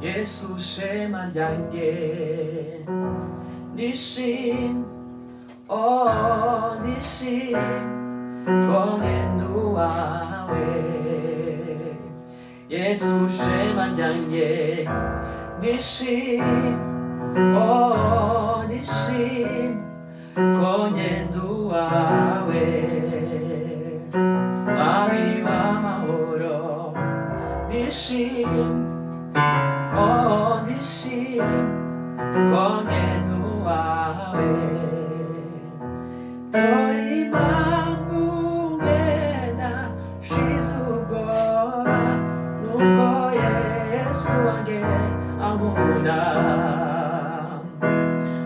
예수 shema ryanjye nishim nishim kongendu wawe 예수 shema ryanjye nishim nishim kongendu wawe Mami w'amahoro nishim nishim kongendu wawe 너희 맘궁에 나 시수고라 누거 예수에게 아무나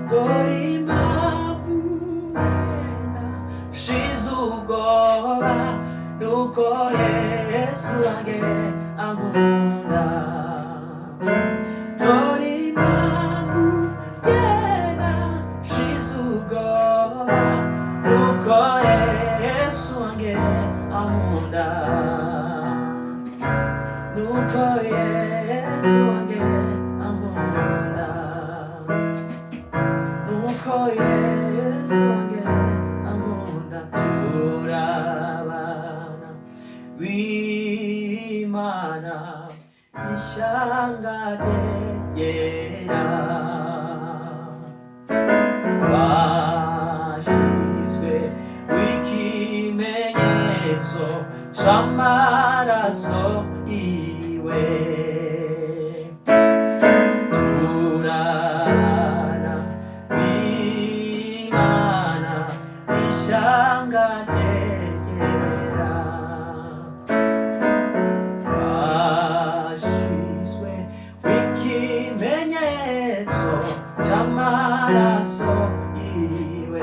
너희 맘궁에 나 시수고라 누거 예수에게 아무나 너희 맘궁에 나 시수고라 누가 예수에게 아무나 누가 예수에게 아무나 누가 예수에게 아무나 돌아와나 위마나 이샹가게라 위키메에서 참말아서 이외 두라나 위마나 이샹가데게라 와시스웨 위키메에서 참말아서 이외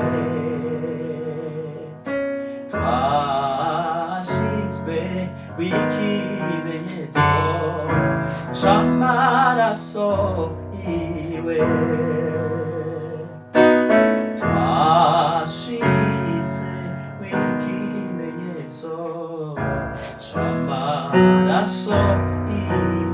위키메에서 참말아서 이외 다시세 위키메에서 참말아서 이외